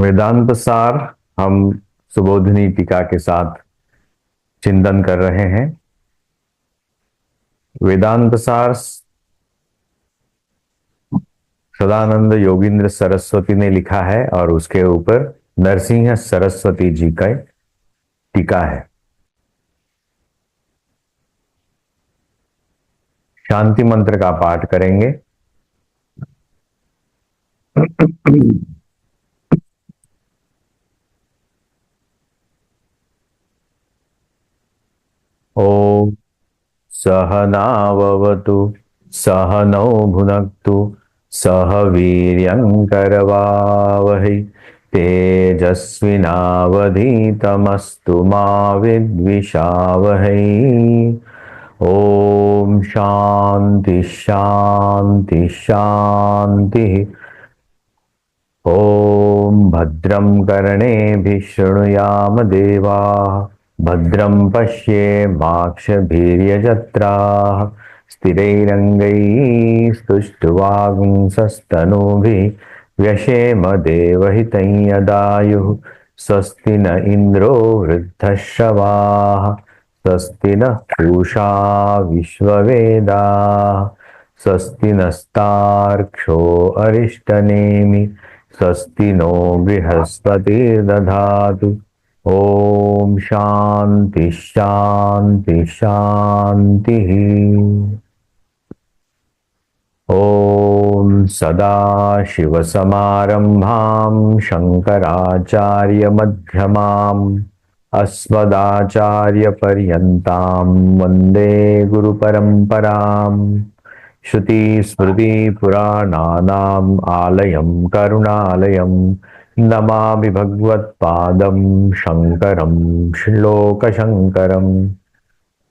वेदांत सार हम सुबोधिनी टीका के साथ चिंतन कर रहे हैं। वेदांत सार सदानंद योगींद्र सरस्वती ने लिखा है और उसके ऊपर नरसिंह सरस्वती जी का टीका है। शांति मंत्र का पाठ करेंगे। ओम सहनावतु सहनौ भुनक्तु सह वीर्यंकरवावहै तेजस्विनावधीतमस्तु मा विद्विषावहै। ओम शांति शांति शांति। ओम भद्रं कर्णेभिः शृणुयाम देवाः भद्रं पश्येमाक्षभिर्यजत्राः स्थिरैरङ्गैः स्तुष्ट्वागुंसस्तनूभिः व्यशेम देवहितं यदायुः। स्वस्ति न इन्द्रो वृद्धश्रवाः स्वस्ति नः पूषा विश्ववेदाः स्वस्ति नस्तार्क्ष्यो अरिष्टनेमि स्वस्ति नो बृहस्पतिर्दधातु। ओम शांति शांति शांति। ओम सदाशिवसमारम्भां शङ्कराचार्यमध्यमाम् अस्मदाचार्यपर्यन्तां वन्दे गुरुपरम्पराम्। श्रुतिस्मृतिपुराणानाम् आलयं करुणालयं नमामि भगवत्पादं शङ्करं श्लोकशङ्करम्।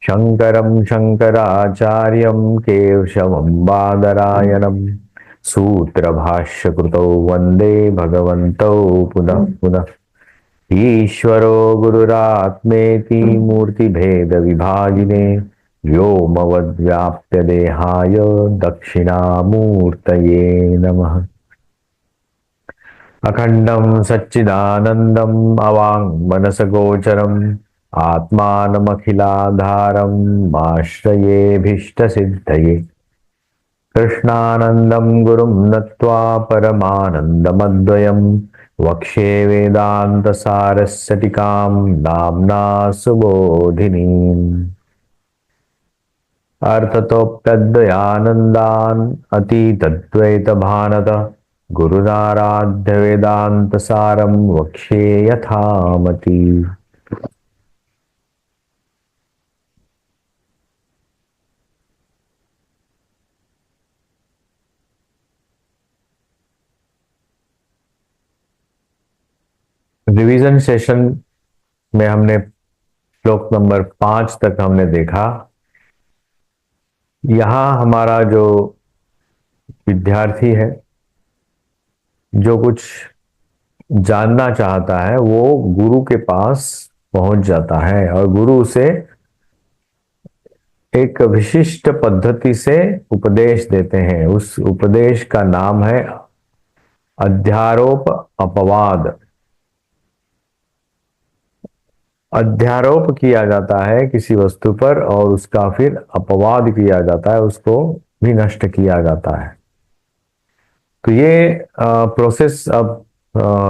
शङ्करं शङ्कराचार्यं केशवं बादरायणं सूत्रभाष्यकृतौ वन्दे भगवन्तौ पुनः पुनः। ईश्वरो गुरुरात्मेति मूर्तिभेदविभागिने व्योमवद्व्याप्तदेहाय दक्षिणामूर्तये नमः। अखण्डं सच्चिदानन्दम् अवाङ्मनसगोचरम् आत्मानमखिलाधारम् आश्रयेऽभीष्टसिद्धये। कृष्णानन्दं गुरुं नत्वा परमानन्दमद्वयम् वक्ष्ये वेदान्तसारस्य टीकां नाम्ना सुबोधिनीम्। अर्थतोऽप्यद्वयानन्दान् अतीतद्वैतभानत गुरुराराध्य वेदान्तसारं वक्ष्ये यथामति। रिवीजन सेशन में हमने श्लोक नंबर 5 तक हमने देखा। यहां हमारा जो विद्यार्थी है जो कुछ जानना चाहता है वो गुरु के पास पहुंच जाता है और गुरु उसे एक विशिष्ट पद्धति से उपदेश देते हैं। उस उपदेश का नाम है अध्यारोप अपवाद। अध्यारोप किया जाता है किसी वस्तु पर और उसका फिर अपवाद किया जाता है, उसको भी नष्ट किया जाता है। तो ये प्रोसेस अब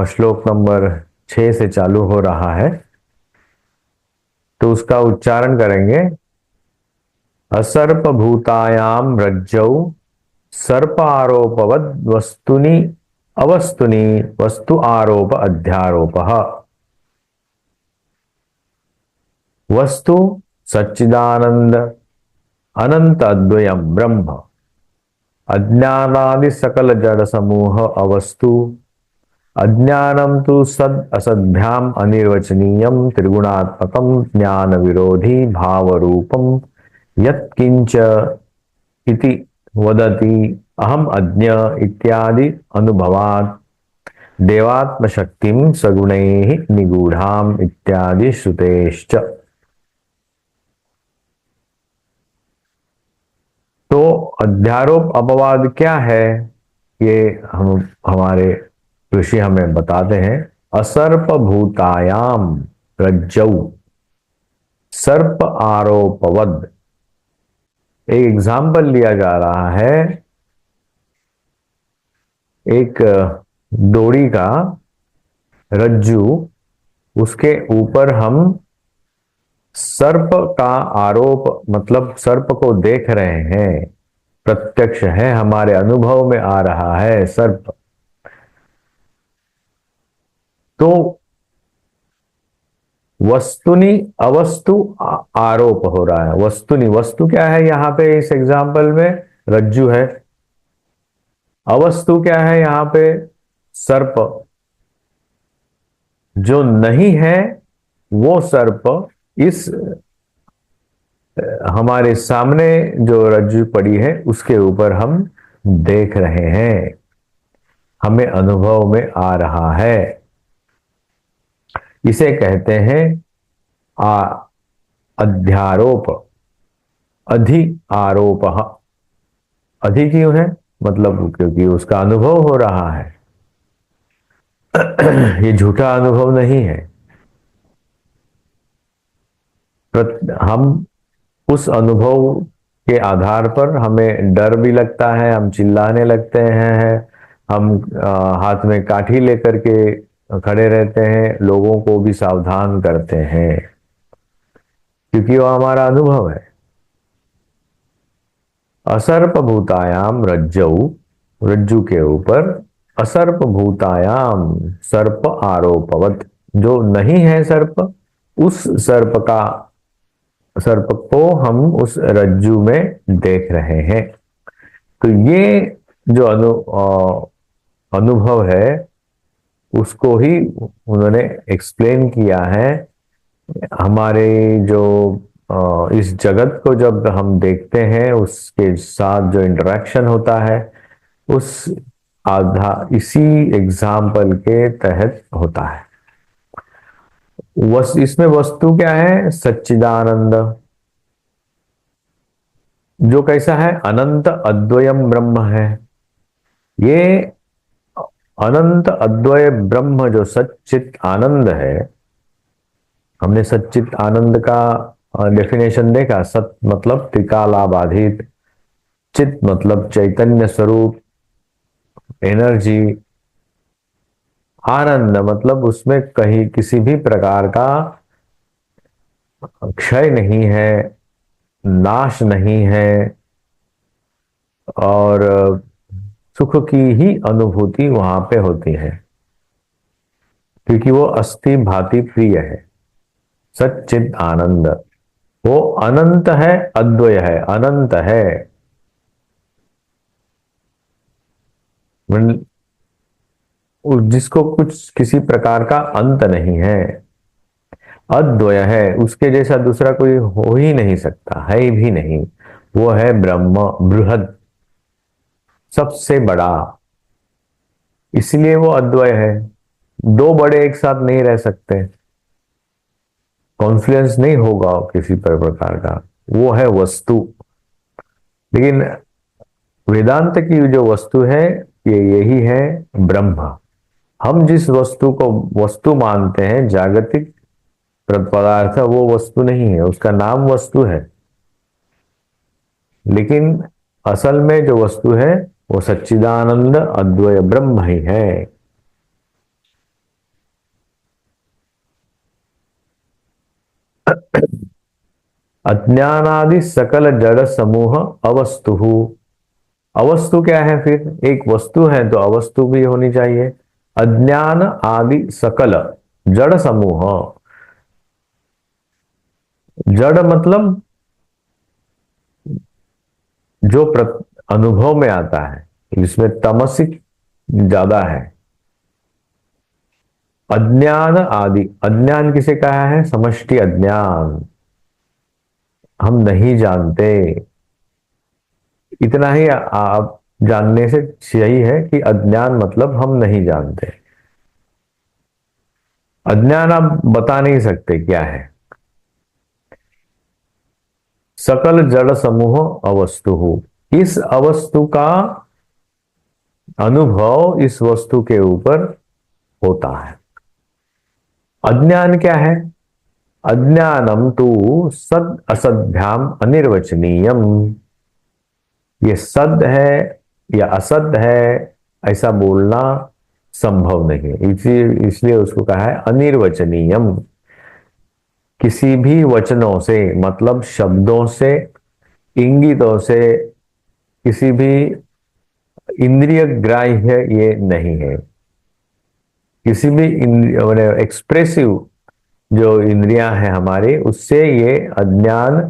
श्लोक नंबर 6 से चालू हो रहा है। तो उसका उच्चारण करेंगे। असर्प भूतायाम रज्जौ सर्प आरोपवद वस्तुनि अवस्तुनि वस्तु आरोप अध्यारोपः। वस्तु सच्चिदानंद अनंत अद्वयम ब्रह्म अज्ञानादि सकल जड़ समूह अवस्तु अज्ञानम तु सद असद्भ्याम अनिर्वचनीयम त्रिगुणात्मकम ज्ञान विरोधी भाव रूपम यत्किंच इति वदति अहम अज्ञ इत्यादि अनुभवात् देवात्म शक्तिम सगुणैः निगूढ़ाम इत्यादि श्रुतेश्च। तो अध्यारोप अपवाद क्या है ये हमारे ऋषि हमें बताते हैं। असर्प भूतायाम रज्जौ सर्प आरोपवद। एक एग्जाम्पल लिया जा रहा है एक डोरी का, रज्जू, उसके ऊपर हम सर्प का आरोप, मतलब सर्प को देख रहे हैं, प्रत्यक्ष है, हमारे अनुभव में आ रहा है सर्प। तो वस्तुनि अवस्तु आरोप हो रहा है। वस्तुनि, वस्तु क्या है यहां पे इस एग्जाम्पल में? रज्जू है। अवस्तु क्या है यहां पे? सर्प। जो नहीं है वो सर्प इस हमारे सामने जो रज्जू पड़ी है उसके ऊपर हम देख रहे हैं, हमें अनुभव में आ रहा है। इसे कहते हैं आ अध्यारोप। अधि आरोप। अधि क्यों है? मतलब क्योंकि उसका अनुभव हो रहा है। ये झूठा अनुभव नहीं है। हम उस अनुभव के आधार पर हमें डर भी लगता है, हम चिल्लाने लगते हैं, हम हाथ में काठी लेकर के खड़े रहते हैं, लोगों को भी सावधान करते हैं, क्योंकि वो हमारा अनुभव है। असर्प भूतायाम रज्जौ, रज्जु के ऊपर, असर्प भूतायाम सर्प आरोपवत, जो नहीं है सर्प, उस सर्प का, सर्प को हम उस रज्जु में देख रहे हैं। तो ये जो अनुभव है उसको ही उन्होंने एक्सप्लेन किया है। हमारे जो इस जगत को जब हम देखते हैं उसके साथ जो इंटरेक्शन होता है उस इसी एग्जाम्पल के तहत होता है। इसमें वस्तु क्या है? सच्चिदानंद, जो कैसा है? अनंत अद्वयम ब्रह्म है। ये अनंत अद्वय ब्रह्म जो सच्चित आनंद है, हमने सच्चित आनंद का डेफिनेशन देखा। सत मतलब त्रिकाला बाधित, चित मतलब चैतन्य स्वरूप, एनर्जी, आनंद मतलब उसमें कहीं किसी भी प्रकार का क्षय नहीं है, नाश नहीं है, और सुख की ही अनुभूति वहां पे होती है, क्योंकि वो अस्थि भांति प्रिय है। सच्चिद आनंद, वो अनंत है, अद्वय है, अनंत है, जिसको कुछ किसी प्रकार का अंत नहीं है, अद्वय है, उसके जैसा दूसरा कोई हो ही नहीं सकता, है भी नहीं। वो है ब्रह्म, बृहद, सबसे बड़ा, इसलिए वो अद्वय है। दो बड़े एक साथ नहीं रह सकते, कॉन्फ्लुएंस नहीं होगा किसी प्रकार का, वो है वस्तु। लेकिन वेदांत की जो वस्तु है ये यही है, ब्रह्म। हम जिस वस्तु को वस्तु मानते हैं, जागतिक पदार्थ, वो वस्तु नहीं है, उसका नाम वस्तु है, लेकिन असल में जो वस्तु है वो सच्चिदानंद अद्वय ब्रह्म ही है। अज्ञानादि सकल जड़ समूह अवस्तु। अवस्तु क्या है फिर? एक वस्तु है तो अवस्तु भी होनी चाहिए। अज्ञान आदि सकल जड़ समूह, जड़ मतलब जो अनुभव में आता है, इसमें तमसिक ज्यादा है। अज्ञान आदि, अज्ञान किसे कहा है? समष्टि अज्ञान, हम नहीं जानते। इतना ही आप जानने से यही है कि अज्ञान मतलब हम नहीं जानते। अज्ञान आप बता नहीं सकते क्या है। सकल जड़ समूह अवस्तु, इस अवस्तु का अनुभव इस वस्तु के ऊपर होता है। अज्ञान क्या है? अज्ञानम तो सद असद्भ्याम अनिर्वचनीयम। ये सद है या असद है ऐसा बोलना संभव नहीं है, इसलिए उसको कहा है अनिर्वचनीयम। किसी भी वचनों से, मतलब शब्दों से, इंगितों से, किसी भी इंद्रिय ग्राह्य ये नहीं है। किसी भी इंद्रिय एक्सप्रेसिव जो इंद्रियां हैं हमारी, उससे ये अज्ञान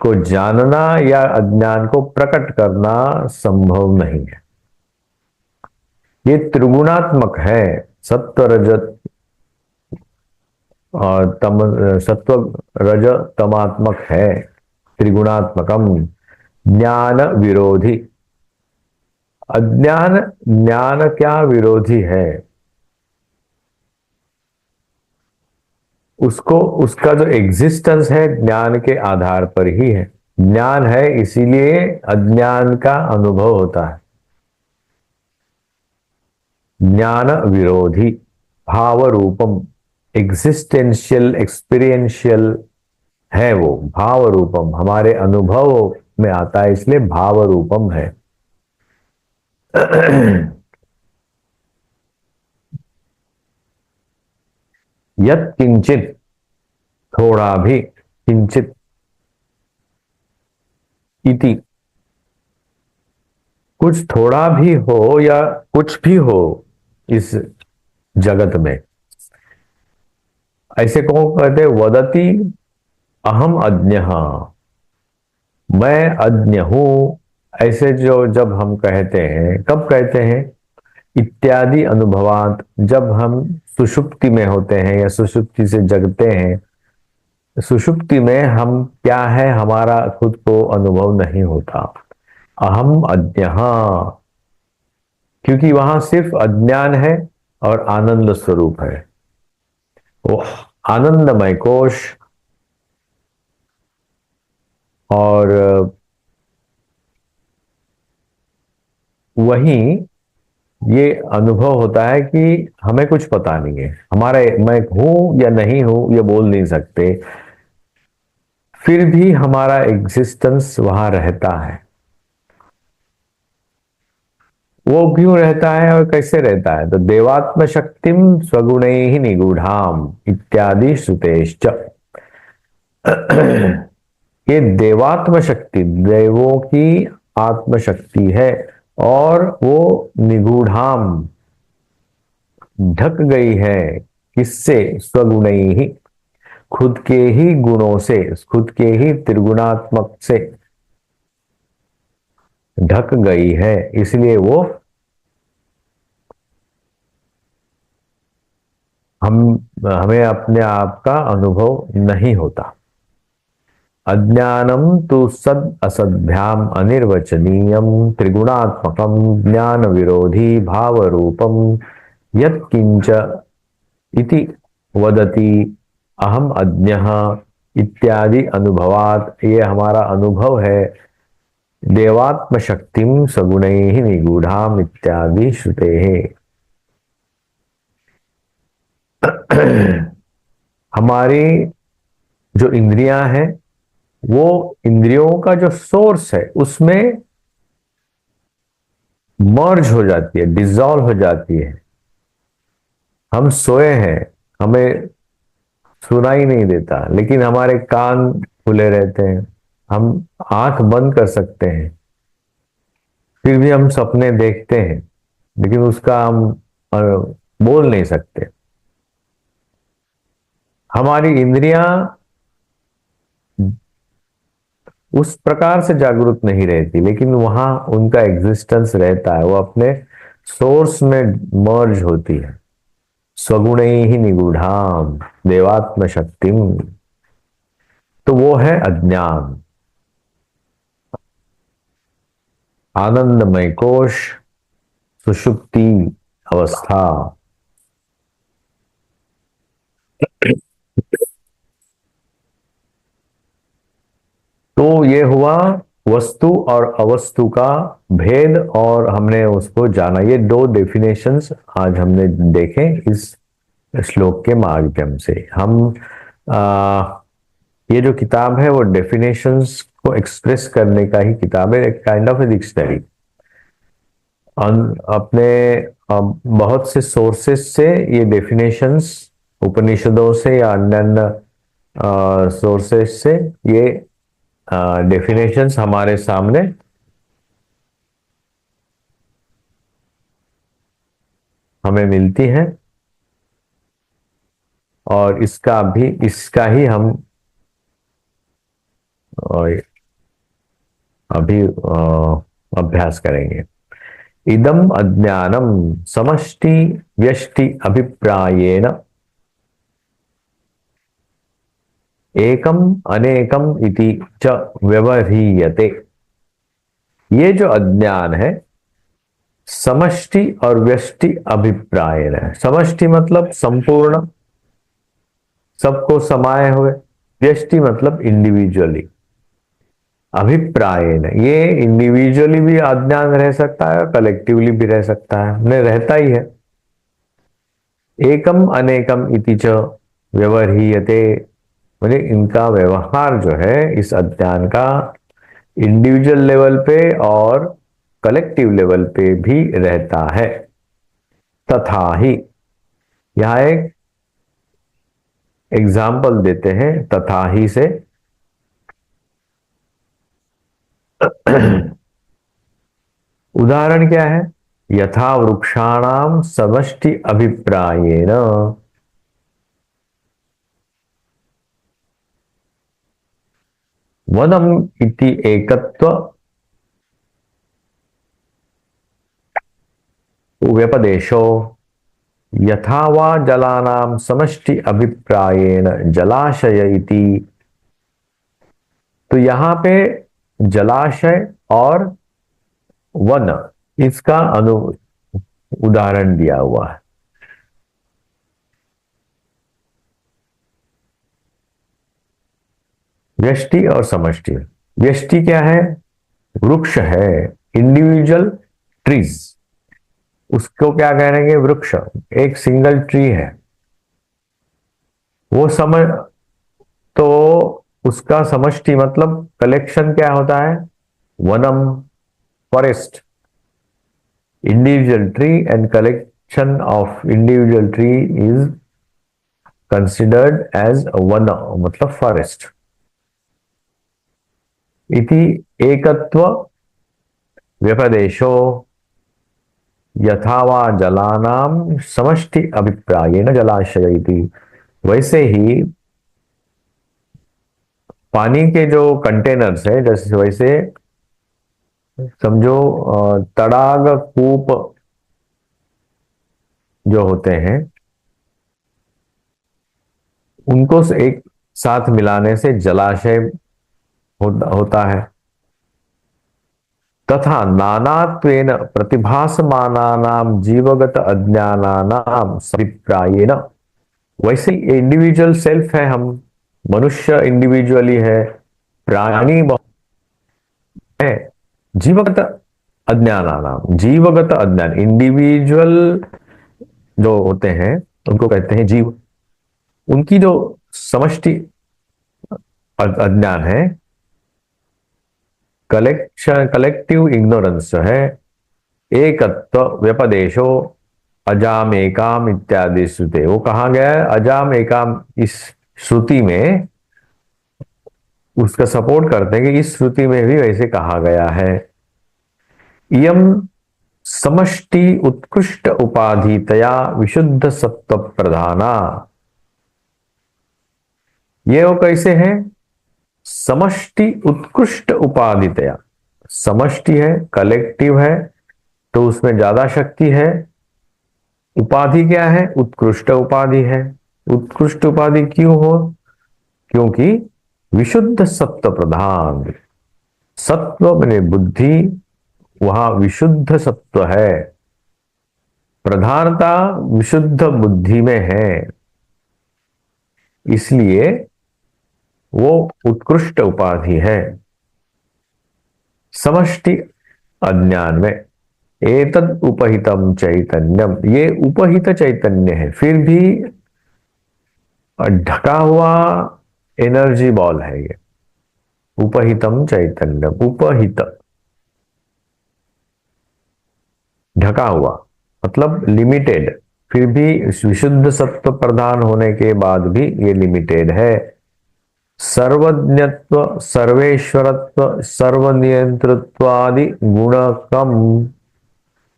को जानना या अज्ञान को प्रकट करना संभव नहीं है। ये त्रिगुणात्मक है। सत्व रजत और तम, सत्व रज तमात्मक है, त्रिगुणात्मकम। ज्ञान विरोधी। अज्ञान ज्ञान क्या विरोधी है? उसको, उसका जो एग्जिस्टेंस है ज्ञान के आधार पर ही है। ज्ञान है इसीलिए अज्ञान का अनुभव होता है। ज्ञान विरोधी, भाव रूपम, एग्जिस्टेंशियल एक्सपीरियंशियल है वो। भाव रूपम हमारे अनुभव में आता है, इसलिए भाव रूपम है। यत किंचित, थोड़ा भी, किंचित, इति, कुछ थोड़ा भी हो या कुछ भी हो इस जगत में, ऐसे कौन कहते? वदति अहम अज्ञ, मैं अज्ञ हूं। ऐसे जो जब हम कहते हैं, कब कहते हैं? इत्यादि अनुभवात, जब हम सुषुप्ति में होते हैं या सुषुप्ति से जगते हैं। सुषुप्ति में हम क्या है, हमारा खुद को अनुभव नहीं होता। अहम अज्ञ, क्योंकि वहां सिर्फ अज्ञान है और आनंद स्वरूप है। वो आनंदमय कोश, और वहीं ये अनुभव होता है कि हमें कुछ पता नहीं है, हमारे मैं हूं या नहीं हूं ये बोल नहीं सकते, फिर भी हमारा एग्जिस्टेंस वहां रहता है। वो क्यों रहता है और कैसे रहता है? तो देवात्म शक्तिम स्वगुण ही निगूढ़ाम इत्यादि श्रुतेश्च। ये देवात्म शक्ति, देवों की आत्मशक्ति है, और वो निगूढ़ाम, ढक गई है। किससे? स्वगुण ही, खुद के ही गुणों से, खुद के ही त्रिगुणात्मक से ढक गई है, इसलिए वो हम हमें अपने आप का अनुभव नहीं होता। अज्ञानम तो सद असद्भ्याम अनिर्वचनीयम त्रिगुणात्मकम ज्ञान विरोधी भाव रूपम यत्किंच इति वदति अहम अज्ञः इत्यादि अनुभवात। ये हमारा अनुभव है। देवात्म शक्तिम सगुण ही निगूढ़ाम इत्यादि श्रुते है। हमारी जो इंद्रियां हैं, वो इंद्रियों का जो सोर्स है उसमें मर्ज हो जाती है, डिसॉल्व हो जाती है। हम सोए हैं, हमें सुनाई नहीं देता, लेकिन हमारे कान खुले रहते हैं, हम आंख बंद कर सकते हैं, फिर भी हम सपने देखते हैं, लेकिन उसका हम बोल नहीं सकते। हमारी इंद्रियां उस प्रकार से जागरूक नहीं रहती, लेकिन वहां उनका एग्जिस्टेंस रहता है, वो अपने सोर्स में मर्ज होती है। स्वगुण ही निगूढ़ाम देवात्म शक्तिम, तो वो है अज्ञान। आनंदमय कोश, सुषुप्ति अवस्था। तो ये हुआ वस्तु और अवस्तु का भेद, और हमने उसको जाना। ये दो डेफिनेशंस आज हमने देखे इस श्लोक के माध्यम से हम ये जो किताब है वो डेफिनेशंस को एक्सप्रेस करने का ही किताब है, एक काइंड ऑफ ए डिक्शनरी। अपने बहुत से सोर्सेस से ये डेफिनेशंस, उपनिषदों से या अन्य सोर्सेस से ये डेफिनेशंस हमारे सामने हमें मिलती हैं, और इसका ही हम अभी अभ्यास करेंगे। इदम अज्ञानम समष्टि व्यष्टि अभिप्रायेण एकम अनेकम इति च व्यवह्रियते। ये जो अज्ञान है समष्टि और व्यष्टि अभिप्रायेण है। समष्टि मतलब संपूर्ण, सबको समाये हुए। व्यष्टि मतलब इंडिविजुअली। अभिप्रायेण ये इंडिविजुअली भी अज्ञान रह सकता है और कलेक्टिवली भी रह सकता है, नहीं रहता ही है। एकम अनेकम इति च व्यवह्रियते, मतलब इनका व्यवहार जो है इस अज्ञान का इंडिविजुअल लेवल पे और कलेक्टिव लेवल पे भी रहता है। तथा ही, यहां एक एग्जाम्पल देते हैं तथा ही से। उदाहरण क्या है? यथा वृक्षाणाम समष्टि अभिप्रायेण वनम इति एकत्व व्यपदेशो यथा वा जलानाम समष्टि अभिप्रायेण जलाशय इति। तो यहां पे जलाशय और वन, इसका उदाहरण दिया हुआ है। व्यष्टि और समष्टि। व्यष्टि क्या है? वृक्ष है, इंडिविजुअल ट्रीज, उसको क्या कहेंगे? वृक्ष। एक सिंगल ट्री है वो समझ, तो उसका समष्टि मतलब कलेक्शन क्या होता है? वनम, forest. Individual tree and collection of individual tree is considered as one, मतलब फॉरेस्ट। इति एकत्व व्यपदेशो यथा वा जलानाम समष्टि अभिप्रायेण जलाशय इति। वैसे ही पानी के जो कंटेनर्स है, जैसे वैसे समझो तड़ाग, कूप जो होते हैं उनको एक साथ मिलाने से जलाशय होता है। तथा नानात्वेन प्रतिभासमानानाम जीवगत अज्ञानानाम अभिप्रायेण, वैसे इंडिविजुअल सेल्फ है हम, मनुष्य इंडिविजुअली है, प्राणी है। जीवगत अज्ञानानाम, जीवगत अज्ञान, इंडिविजुअल जो होते हैं उनको कहते हैं जीव। उनकी जो समष्टि अज्ञान है, कलेक्टिव इग्नोरेंस है। एकत्व व्यपदेशो अजाम एकाम इत्यादि श्रुते, वो कहा गया है अजाम एकाम, इस श्रुति में उसका सपोर्ट करते हैं कि इस श्रुति में भी वैसे कहा गया है। इयम समष्टि उत्कृष्ट उपाधितया विशुद्ध सत्व प्रधाना। ये वो कैसे है? समष्टि उत्कृष्ट उपाधितया, समष्टि है, कलेक्टिव है, तो उसमें ज्यादा शक्ति है। उपाधि क्या है? उत्कृष्ट उपाधि है। उत्कृष्ट उपाधि क्यों हो? क्योंकि विशुद्ध सत्व प्रधान, सत्व मैंने बुद्धि, वहां विशुद्ध सत्व है, प्रधानता विशुद्ध बुद्धि में है, इसलिए वो उत्कृष्ट उपाधि है। समष्टि अज्ञान में एतद उपहितम चैतन्यम, ये उपहित चैतन्य है, फिर भी और ढका हुआ एनर्जी बॉल है ये। उपहितम चैतन्य, उपहित, ढका हुआ मतलब लिमिटेड, फिर भी विशुद्ध सत्व प्रधान होने के बाद भी ये लिमिटेड है। सर्वज्ञत्व, सर्वेश्वरत्व, सर्वनियंत्रित्वादि गुणकम,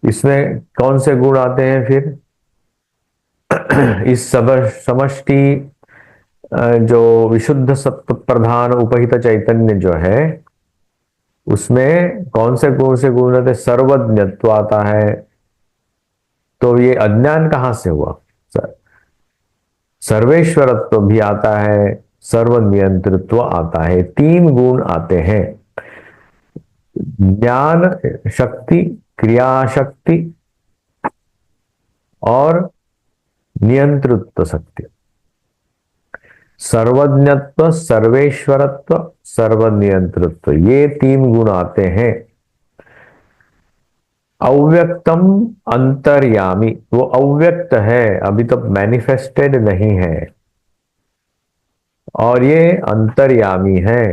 इसमें कौन से गुण आते हैं फिर? इस सब समष्टि जो विशुद्ध सत्व प्रधान उपहित चैतन्य जो है, उसमें कौन से गुण आते? सर्वज्ञत्व आता है। तो ये अज्ञान कहां से हुआ? सर्वेश्वरत्व भी आता है, सर्वनियंत्रित्व आता है, तीन गुण आते हैं। ज्ञान शक्ति, क्रिया शक्ति और नियंत्रित्व शक्ति। सर्वज्ञत्व, सर्वेश्वरत्व, सर्वनियंत्रित्व, ये तीन गुण आते हैं। अव्यक्तम अंतर्यामी, वो अव्यक्त है, अभी तक मैनिफेस्टेड नहीं है, और ये अंतर्यामी है।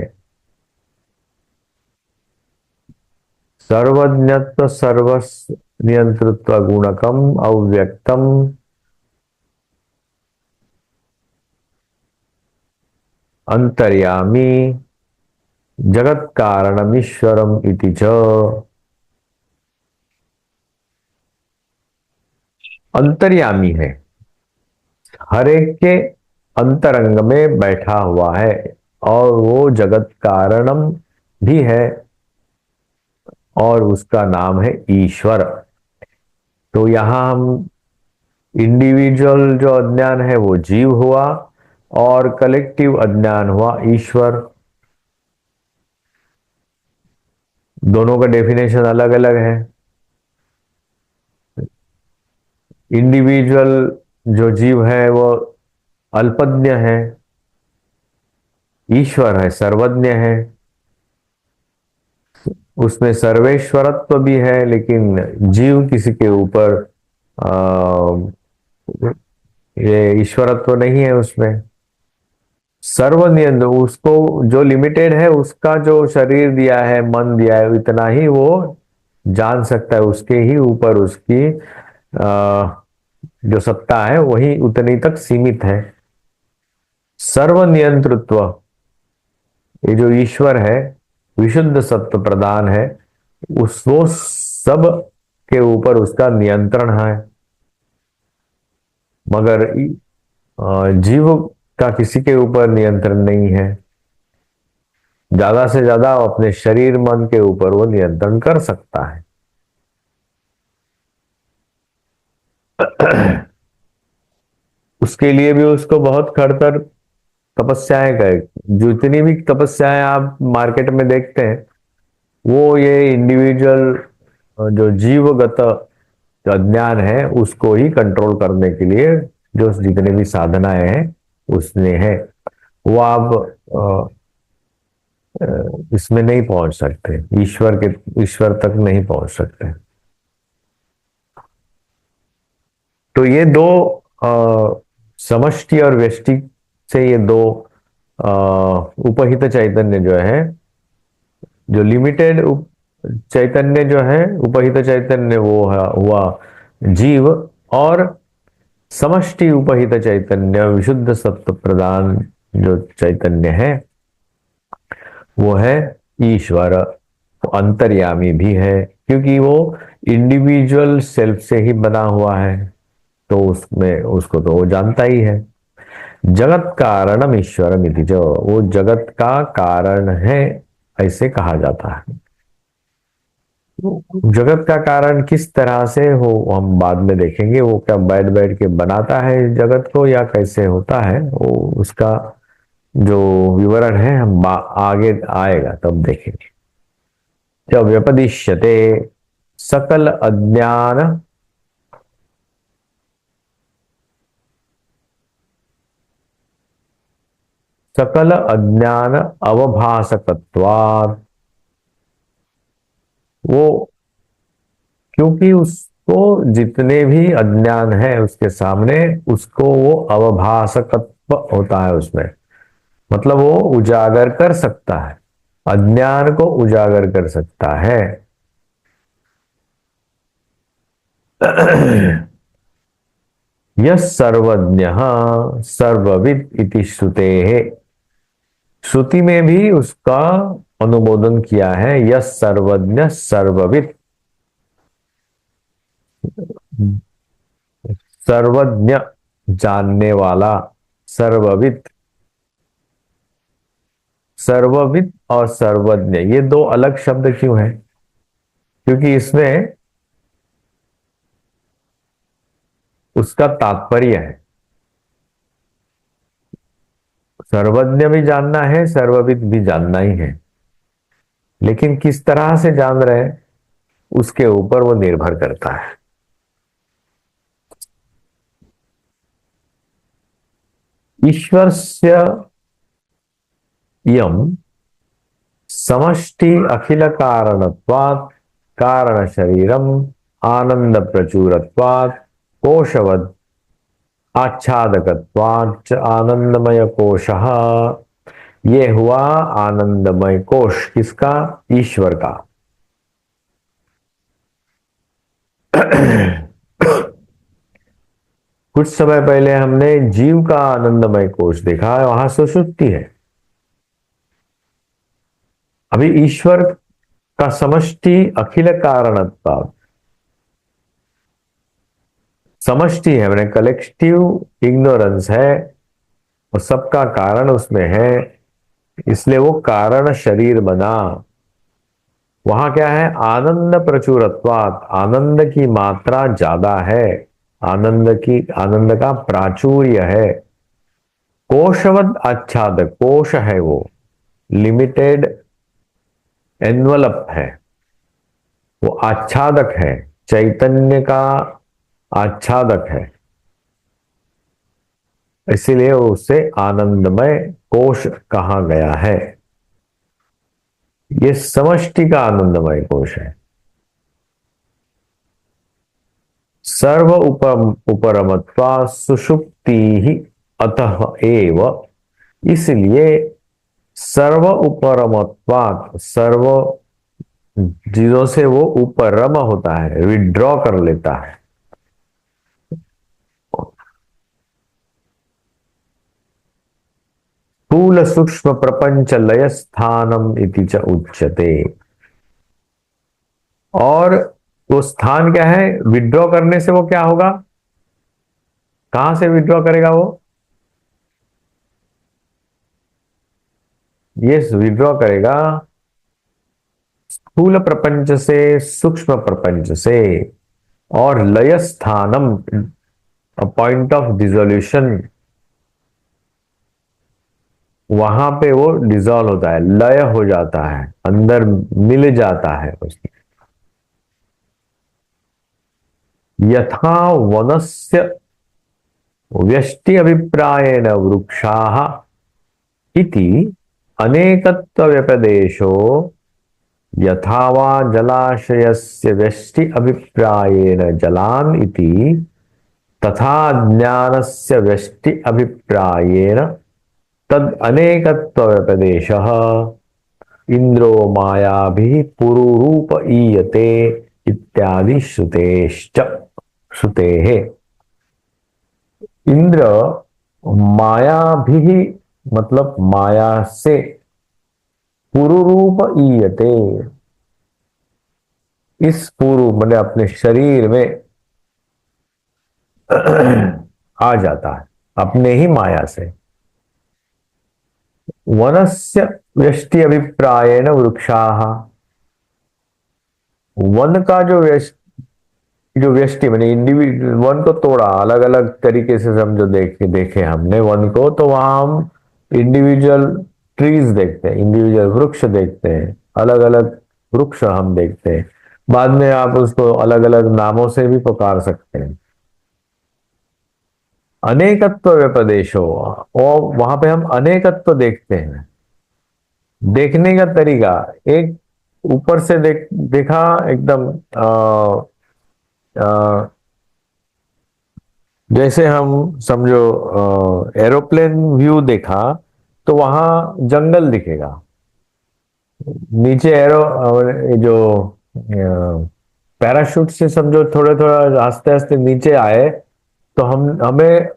सर्वज्ञत्व, सर्व नियंत्रित्व गुणकम अव्यक्तम अंतर्यामी जगत कारणमीश्वरम इति च। अंतर्यामी है, हर एक के अंतरंग में बैठा हुआ है, और वो जगत कारणम भी है, और उसका नाम है ईश्वर। तो यहां हम इंडिविजुअल जो अज्ञान है वो जीव हुआ, और कलेक्टिव अज्ञान हुआ ईश्वर। दोनों का डेफिनेशन अलग अलग है। इंडिविजुअल जो जीव है वो अल्पज्ञ है, ईश्वर है सर्वज्ञ है। उसमें सर्वेश्वरत्व भी है, लेकिन जीव किसी के ऊपर ये ईश्वरत्व नहीं है उसमें। सर्वनियंत्र, उसको जो लिमिटेड है, उसका जो शरीर दिया है, मन दिया है, इतना ही वो जान सकता है, उसके ही ऊपर उसकी जो सत्ता है वही उतनी तक सीमित है। सर्वनियंत्रित्व, ये जो ईश्वर है, विशुद्ध सत्व प्रदान है, उस वो सब के ऊपर उसका नियंत्रण है। मगर जीव का किसी के ऊपर नियंत्रण नहीं है। ज्यादा से ज्यादा अपने शरीर मन के ऊपर वो नियंत्रण कर सकता है। उसके लिए भी उसको बहुत खड़तर तपस्याएं करे। जितनी भी तपस्याएं आप मार्केट में देखते हैं, वो ये इंडिविजुअल जो जीवगत जो अज्ञान है उसको ही कंट्रोल करने के लिए जो जितने भी साधनाएं हैं उसमें है। वो आप इसमें नहीं पहुंच सकते, ईश्वर तक नहीं पहुंच सकते। तो ये दो समष्टि और व्यष्टि से ये दो अ, उपहित चैतन्य जो है, जो लिमिटेड चैतन्य जो है, उपहित चैतन्य वो हुआ जीव, और समष्टि उपहित चैतन्य विशुद्ध सत्व प्रदान जो चैतन्य है वो है ईश्वर। अंतर्यामी भी है, क्योंकि वो इंडिविजुअल सेल्फ से ही बना हुआ है, तो उसमें उसको तो वो जानता ही है। जगत कारणम ईश्वरम इति, जो वो जगत का कारण है ऐसे कहा जाता है। जगत का कारण किस तरह से हो हम बाद में देखेंगे, वो क्या बैठ बैठ के बनाता है जगत को या कैसे होता है, वो उसका जो विवरण है हम आगे आएगा तब देखेंगे। जब व्यपदिश्यते सकल अज्ञान, सकल अज्ञान अवभासकत्वात्, वो क्योंकि उस तो जितने भी अज्ञान है उसके सामने उसको वो अवभासकत्व होता है उसमें, मतलब वो उजागर कर सकता है, अज्ञान को उजागर कर सकता है। यह सर्वज्ञ सर्वविद इति श्रुते है, श्रुति में भी उसका अनुमोदन किया है। यह सर्वज्ञ सर्वविद, सर्वज्ञ जानने वाला, सर्वविद, सर्वविद और सर्वज्ञ ये दो अलग शब्द क्यों हैं? क्योंकि इसमें उसका तात्पर्य है, सर्वज्ञ भी जानना है, सर्वविद भी जानना ही है, लेकिन किस तरह से जान रहे हैं उसके ऊपर वो निर्भर करता है। ईश्वरस्य यम समष्टि अखिल कारणत्वात् कारण शरीरम आनंद प्रचुरत्वात् कोशवद आच्छादकत्वाच्च आनंदमय कोशः, ये हुआ आनंदमय कोश। किसका? ईश्वर का। कुछ समय पहले हमने जीव का आनंदमय कोश देखा है, वहां सुषुप्ति है। अभी ईश्वर का समष्टि अखिल कारणत्व, समष्टि है मैंने कलेक्टिव इग्नोरेंस है और सबका कारण उसमें है, इसलिए वो कारण शरीर बना। वहां क्या है? आनंद प्रचुरत्वात्, आनंद की मात्रा ज्यादा है, आनंद का प्राचुर्य है। कोशवद आच्छादक, कोश है वो, लिमिटेड एनवलप है, वो आच्छादक है, चैतन्य का आच्छादक है, इसीलिए उसे आनंदमय कोश कहा गया है। ये समष्टि का आनंदमय कोश है। सर्व उपरमत्वा सुषुप्ति ही अतः एव, इसलिए सर्व उपरमत्वात्, सर्व चीजों से वो उपरम होता है, विड्रॉ कर लेता है। स्थूल सूक्ष्म प्रपंच लय स्थानम इति च उच्यते। और वो स्थान क्या है? विड्रॉ करने से वो क्या होगा? कहां से विड्रॉ करेगा वो? ये विड्रॉ करेगा स्थूल प्रपंच से, सूक्ष्म प्रपंच से, और लय स्थानम, पॉइंट ऑफ डिसोल्यूशन, वहां पे वो डिसॉल्व होता है, लय हो जाता है, अंदर मिल जाता है उसमें। यथा वनस्य व्यष्टि अभिप्रायेण वृक्षाः इति अनेकत्व व्यपदेशो, यथा वा जलाशयस्य व्यष्टि अभिप्रायेण जलान् इति तथा ज्ञानस्य व्यष्टि अभिप्रायेण तद अनेकत्व व्यपदेशः इंद्रो मायाभिः पुरुरूप ईयते इत्यादि श्रुतेश्च, श्रुतेः। इंद्र माया भी, मतलब माया से, पुरुरूप ईयते, इस पुरु मतलब अपने शरीर में आ जाता है अपने ही माया से। वनस्य व्यष्टि अभिप्रायेण वृक्षाः, वन का जो व्यष्टि मैंने इंडिविजुअल वन को तोड़ा, अलग अलग तरीके से समझो, देखे हमने वन को, तो वहां हम इंडिविजुअल ट्रीज देखते हैं, इंडिविजुअल वृक्ष देखते हैं, अलग अलग वृक्ष हम देखते हैं। बाद में आप उसको अलग अलग नामों से भी पुकार सकते हैं। अनेकत्व व्यपदेशो, और वहां पे हम अनेकत्व देखते हैं। देखने का तरीका, एक ऊपर से देखा एकदम जैसे हम समझो एरोप्लेन व्यू देखा तो वहां जंगल दिखेगा। नीचे जो पैराशूट से समझो थोड़े थोड़ा आस्ते आस्ते नीचे आए तो हम हमें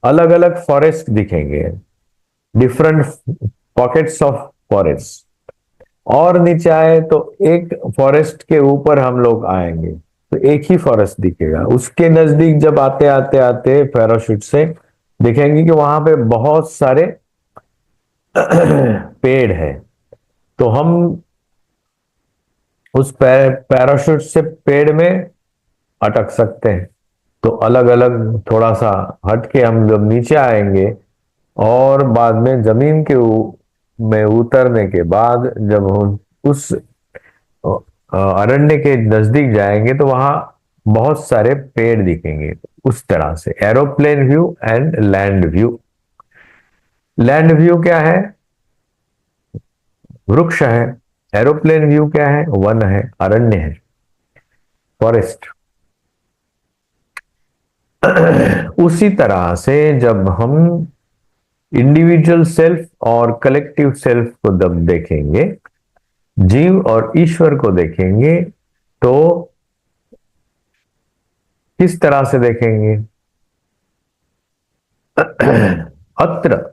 अलग अलग फॉरेस्ट दिखेंगे, डिफरेंट पॉकेट्स ऑफ फॉरेस्ट। और नीचे आए तो एक फॉरेस्ट के ऊपर हम लोग आएंगे तो एक ही फॉरेस्ट दिखेगा। उसके नजदीक जब आते आते आते पैराशूट से दिखेंगे कि वहां पे बहुत सारे पेड़ है। तो हम उस पैराशूट से पेड़ में अटक सकते हैं। तो अलग अलग थोड़ा सा हट के हम जब नीचे आएंगे और बाद में जमीन के में उतरने के बाद जब हम उस अरण्य के नजदीक जाएंगे तो वहां बहुत सारे पेड़ दिखेंगे। उस तरह से aeroplane view and land view. Land view क्या है? वृक्ष है। एरोप्लेन व्यू क्या है? वन है, अरण्य है, फॉरेस्ट। उसी तरह से जब हम इंडिविजुअल सेल्फ और कलेक्टिव सेल्फ को जब देखेंगे, जीव और ईश्वर को देखेंगे, तो किस तरह से देखेंगे? अत्र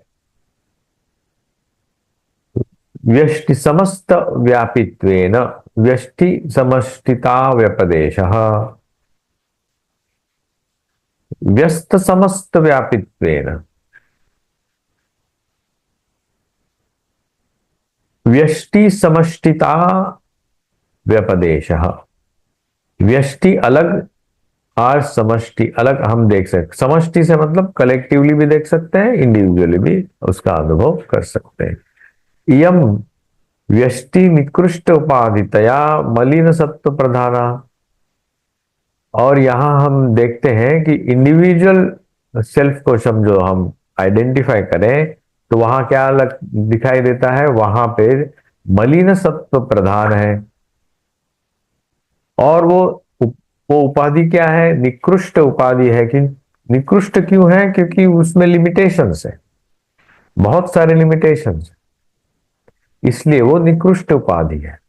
व्यष्टि समस्त व्यापित्वेन व्यष्टि समष्टिता व्यपदेशः। व्यस्त समस्त व्यापित्वेन व्यष्टि समष्टिता व्यपदेशः। व्यष्टि अलग और समष्टि अलग हम देख सकते। समष्टि से मतलब कलेक्टिवली भी देख सकते हैं, इंडिविजुअली भी उसका अनुभव कर सकते हैं। इयम व्यष्टि निकृष्ट उपाधितया मलिन सत्व प्रधाना। और यहां हम देखते हैं कि इंडिविजुअल सेल्फ को समझो हम आइडेंटिफाई करें तो वहां क्या अलग दिखाई देता है? वहां पे मलिन सत्व प्रधान है। और वो उपाधि क्या है? निकृष्ट उपाधि है। कि निकृष्ट क्यों है? क्योंकि उसमें लिमिटेशंस है, बहुत सारे लिमिटेशंस, इसलिए वो निकृष्ट उपाधि है।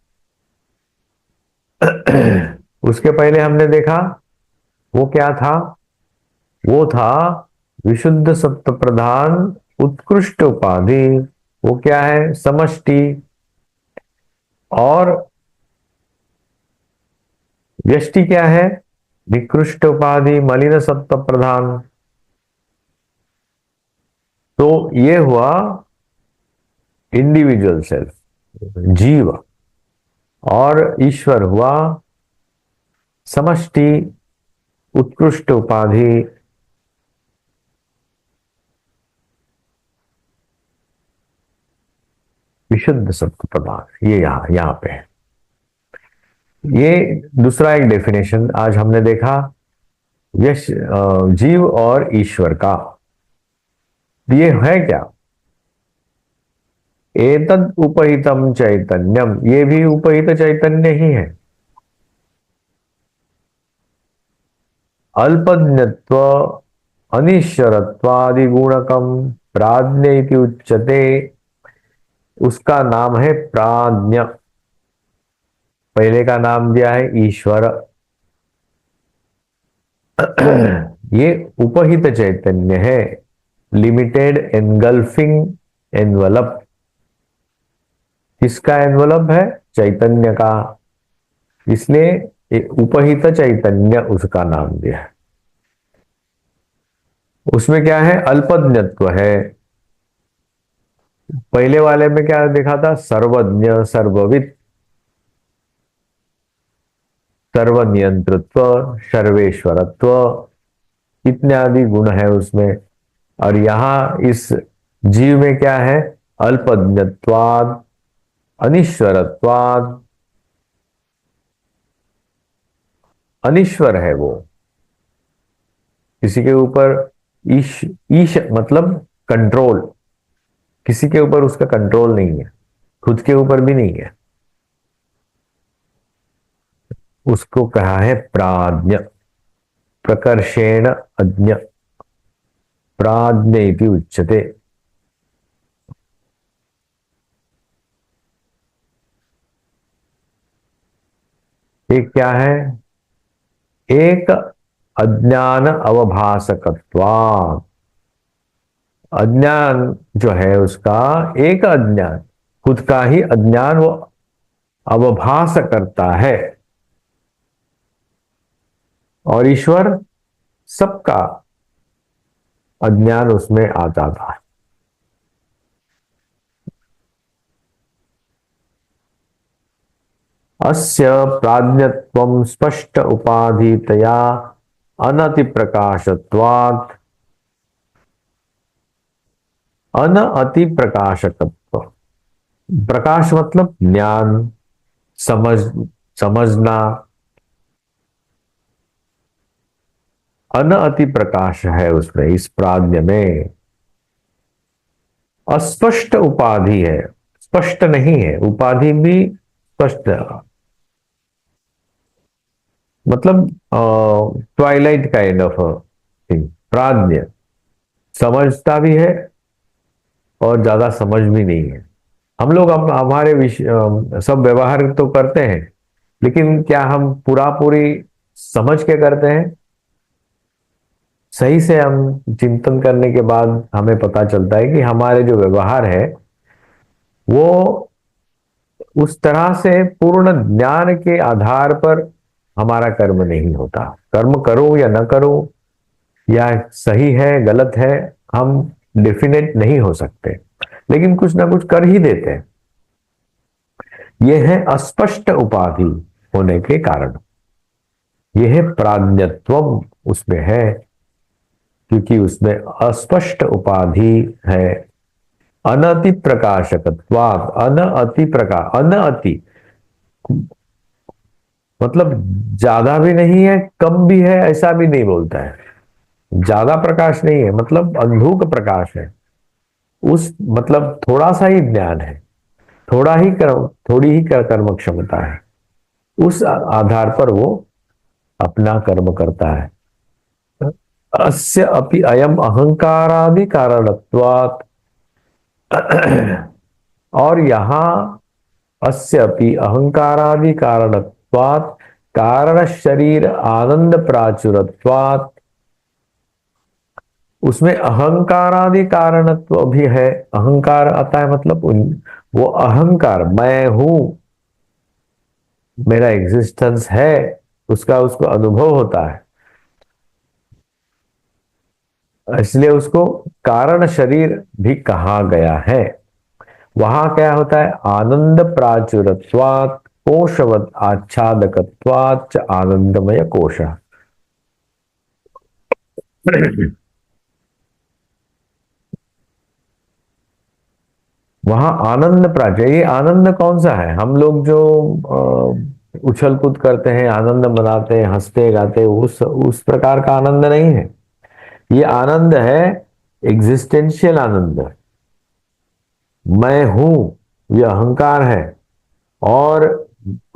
उसके पहले हमने देखा वो क्या था? वो था विशुद्ध सत्व प्रधान उत्कृष्ट उपाधि। वो क्या है? समष्टि। और व्यष्टि क्या है? निकृष्ट उपाधि मलिन सत्व प्रधान। तो ये हुआ इंडिविजुअल सेल्फ, जीव। और ईश्वर हुआ समष्टि, उत्कृष्ट उपाधि। विशुद्ध सत्व प्रधान ये यहां पे है। ये दूसरा एक डेफिनेशन आज हमने देखा यश जीव और ईश्वर का। ये है क्या? एतद उपहितम चैतन्यम, ये भी उपहित चैतन्य ही है। अल्पज्ञत्व अनिश्चरत्वादि गुणकम प्राज्ञ इति उच्यते। उसका नाम है प्राज्ञ। पहले का नाम दिया है ईश्वर। ये उपहित चैतन्य है, लिमिटेड एनगल्फिंग एनवलप। किसका एनवलप है? चैतन्य का। इसलिए उपहित चैतन्य उसका नाम दिया है। उसमें क्या है? अल्पज्ञत्व है। पहले वाले में क्या देखा था? सर्वज्ञ, सर्वविद, सर्वनियंत्रित्व, सर्वेश्वरत्व, इत्यादि गुण है उसमें। और यहां इस जीव में क्या है? अल्पज्ञत्वाद, अनिश्वरत्वाद। अनिश्वर है वो, किसी के ऊपर ईश ईश मतलब कंट्रोल, किसी के ऊपर उसका कंट्रोल नहीं है, खुद के ऊपर भी नहीं है। उसको कहा है प्राज्ञ। प्रकर्षेण अज्ञ प्राज्ञ इति उच्यते। ये क्या है? एक अज्ञान अवभासकत्वात्। अज्ञान जो है उसका एक अज्ञान, खुद का ही अज्ञान वो अवभास करता है, और ईश्वर सबका अज्ञान उसमें आ जाता है। अस्य प्राज्ञत्वं स्पष्ट उपाधितया अनति प्रकाशत्वात्। अन अति प्रकाशकत्व, प्रकाश मतलब ज्ञान, समझ, समझना। अन अति प्रकाश है उसमें, इस प्राज्ञ में। अस्पष्ट उपाधि है, स्पष्ट नहीं है, उपाधि भी स्पष्ट, मतलब ट्वाइलाइट काइंड ऑफ थिंग। प्राज्ञ समझता भी है और ज्यादा समझ भी नहीं है। हम लोग हमारे सब व्यवहार तो करते हैं, लेकिन क्या हम पूरा पूरी समझ के करते हैं? सही से हम चिंतन करने के बाद हमें पता चलता है कि हमारे जो व्यवहार है वो उस तरह से पूर्ण ज्ञान के आधार पर हमारा कर्म नहीं होता। कर्म करो या न करो, या सही है गलत है, हम डेफिनेट नहीं हो सकते, लेकिन कुछ ना कुछ कर ही देते हैं। यह है अस्पष्ट उपाधि होने के कारण। यह है प्राज्ञत्व उसमें है, क्योंकि उसमें अस्पष्ट उपाधि है। अनति प्रकाशकत्वात्, अन अति प्रकाश, अन अति मतलब ज्यादा भी नहीं है, कम भी है, ऐसा भी नहीं बोलता है। ज्यादा प्रकाश नहीं है मतलब अंधुक प्रकाश है। उस मतलब थोड़ा सा ही ज्ञान है, थोड़ा ही कर्म, थोड़ी ही कर्म क्षमता है, उस आधार पर वो अपना कर्म करता है। अस्य अपि अयम अहंकारादि कारणत्वात्। और यहां अस्य अपि अहंकारादि कारणत्वात्, कारण शरीर आनंद प्राचुरत्वात्। उसमें अहंकारादि कारणत्व भी है। अहंकार आता है मतलब वो अहंकार, मैं हूं, मेरा एग्जिस्टेंस है, उसका उसको अनुभव होता है, इसलिए उसको कारण शरीर भी कहा गया है। वहां क्या होता है? आनंद प्राचुरत्वात् कोशवत आच्छादकत्वात् आनंदमय कोश। वहां आनंद प्राचुर, ये आनंद कौन सा है? हम लोग जो उछल कूद करते हैं, आनंद मनाते हैं, हंसते गाते, उस प्रकार का आनंद नहीं है। ये आनंद है एग्जिस्टेंशियल आनंद। मैं हूं, ये अहंकार है, और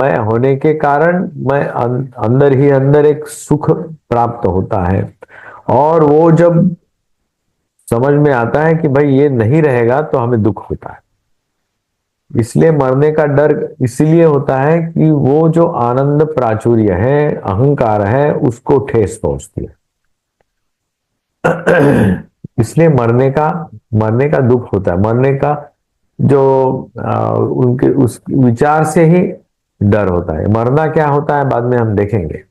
मैं होने के कारण मैं अंदर ही अंदर एक सुख प्राप्त होता है। और वो जब समझ में आता है कि भाई ये नहीं रहेगा तो हमें दुख होता है। इसलिए मरने का डर इसलिए होता है कि वो जो आनंद प्राचुर्य है, अहंकार है, उसको ठेस पहुंचती है। इसलिए मरने का दुख होता है। मरने का जो उनके उस विचार से ही डर होता है। मरना क्या होता है बाद में हम देखेंगे।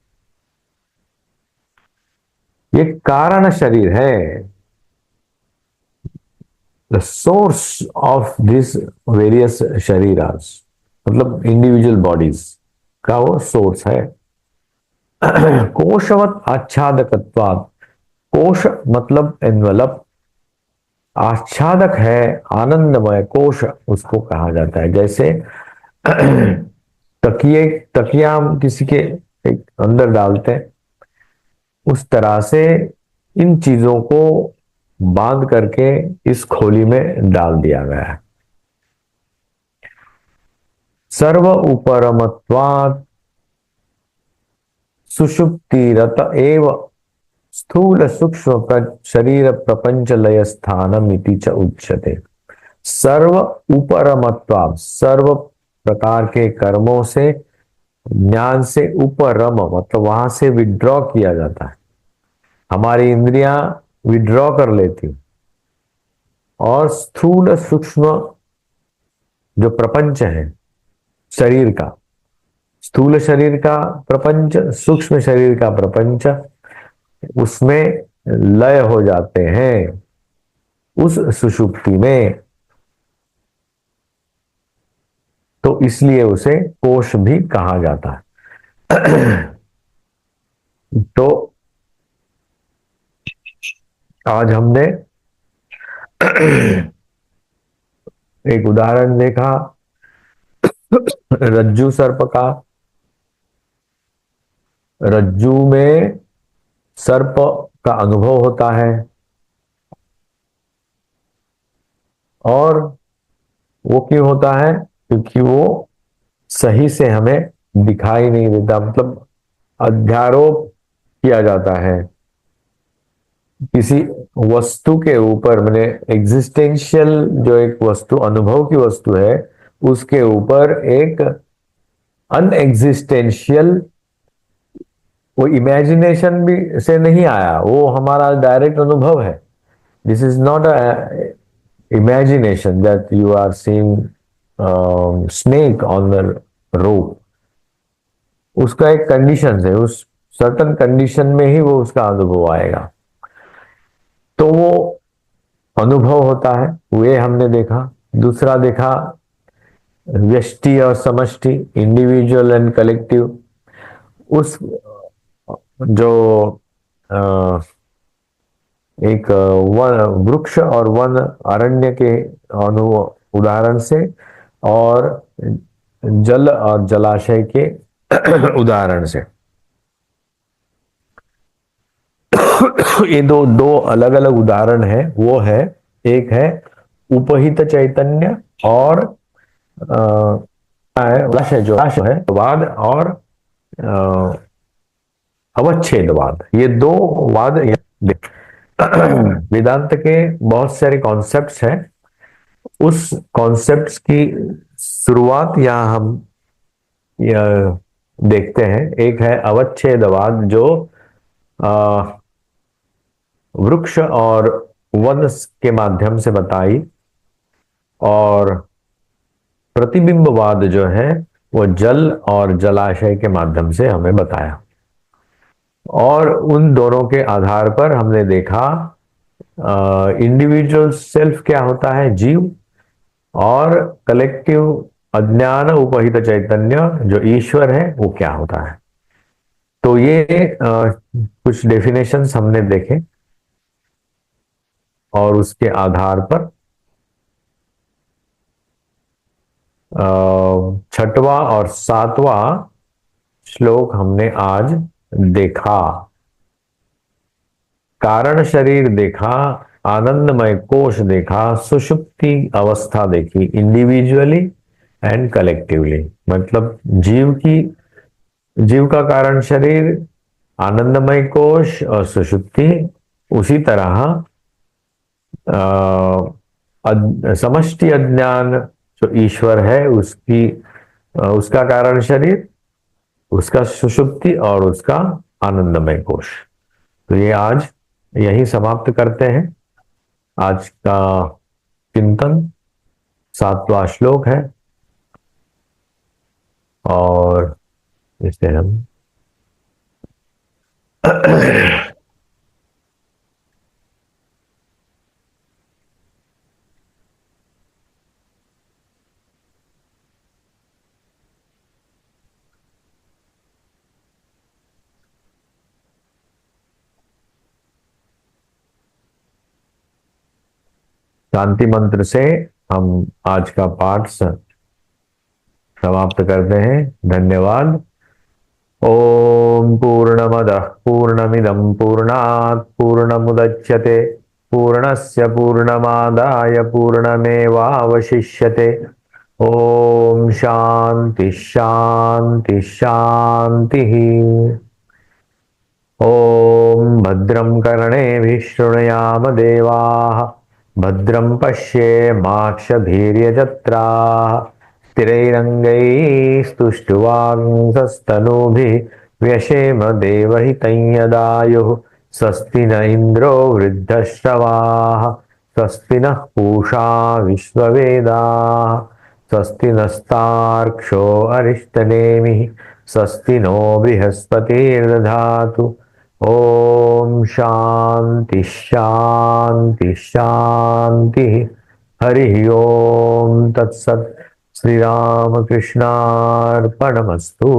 ये कारण शरीर है, the source of this various शरीरास, मतलब इंडिविजुअल बॉडीज का वो सोर्स है। कोशवत आच्छादकत्वात्, कोश मतलब एनवलप, आच्छादक है आनंदमय कोश उसको कहा जाता है। जैसे तकिए, तकिया हम किसी के एक अंदर डालते हैं, उस तरह से इन चीजों को बांध करके इस खोली में डाल दिया गया है। सर्व उपरमत्वात्, सुषुप्तिरत एव स्थूल सूक्ष्म शरीर प्रपंच लय स्थानम इति च उच्यते। सर्व उपरमत्वा, सर्व प्रकार के कर्मों से, ज्ञान से उपरम मतलब वहां से विड्रॉ किया जाता है, हमारी इंद्रियां विड्रॉ कर लेती, और स्थूल सूक्ष्म जो प्रपंच है शरीर का, स्थूल शरीर का प्रपंच, सूक्ष्म शरीर का प्रपंच, उसमें लय हो जाते हैं उस सुषुप्ति में। तो इसलिए उसे कोश भी कहा जाता है। तो आज हमने एक उदाहरण देखा रज्जू सर्प का। रज्जू में सर्प का अनुभव होता है, और वो क्यों होता है? क्योंकि वो सही से हमें दिखाई नहीं देता, मतलब अध्यारोप किया जाता है किसी वस्तु के ऊपर, मैंने एग्जिस्टेंशियल जो एक वस्तु, अनुभव की वस्तु है, उसके ऊपर एक अनएग्जिस्टेंशियल, वो इमेजिनेशन भी से नहीं आया, वो हमारा डायरेक्ट अनुभव है। This is not a imagination that you are seeing snake on the rope। उसका एक कंडीशन है, उस सर्टन कंडीशन में ही वो उसका अनुभव आएगा। तो वो अनुभव होता है, वे हमने देखा। दूसरा देखा व्यष्टि और समष्टि, इंडिविजुअल एंड कलेक्टिव। उस जो एक वन वृक्ष और वन अरण्य के उदाहरण से, और जल और जलाशय के उदाहरण से, ये दो दो अलग अलग उदाहरण है। वो है, एक है उपहित चैतन्य, और जलाशय जो है वाद, और अवच्छेदवाद। ये दो वाद वेदांत के बहुत सारे कॉन्सेप्ट्स हैं। उस कॉन्सेप्ट्स की शुरुआत यहां हम देखते हैं। एक है अवच्छेदवाद, जो वृक्ष और वन के माध्यम से बताई, और प्रतिबिंबवाद जो है वो जल और जलाशय के माध्यम से हमें बताया। और उन दोनों के आधार पर हमने देखा इंडिविजुअल सेल्फ क्या होता है, जीव, और कलेक्टिव अज्ञान उपहित चैतन्य जो ईश्वर है वो क्या होता है। तो ये कुछ डेफिनेशंस हमने देखे, और उसके आधार पर छठवां और सातवां श्लोक हमने आज देखा। कारण शरीर देखा, आनंदमय कोश देखा, सुषुप्ति अवस्था देखी, इंडिविजुअली एंड कलेक्टिवली। मतलब जीव का कारण शरीर, आनंदमय कोश और सुषुप्ति। उसी तरह समष्टि अज्ञान जो ईश्वर है, उसका कारण शरीर, उसका सुषुप्ति, और उसका आनंदमय कोश। तो ये आज यही समाप्त करते हैं। आज का चिंतन 7वां श्लोक है, और इसे हम शांति मंत्र से हम आज का पाठ समाप्त करते हैं। धन्यवाद। ओम पूर्णमदः पूर्णमिदं पूर्णात् पूर्णमुदच्यते पूर्णस्य पूर्णमादाय पूर्णमेवावशिष्यते। ओम शांति शांति शांति। ॐ भद्रं कर्णेभिः शृणुयाम देवाः भद्रं पश्येमाक्षभिर्यजत्राः स्थिरैरङ्गैस्तुष्टुवांसस्तनूभिः व्यशेम देवहितं यदायुः स्वस्ति न इन्द्रो वृद्धश्रवाः स्वस्ति नः पूषा विश्ववेदाः स्वस्ति नस्तार्क्ष्यो अरिष्टनेमिः स्वस्ति नो बृहस्पतिर्दधातु ओम शांति शांति शांति हरि ओम तत्सत् श्री राम कृष्णार्पणमस्तु।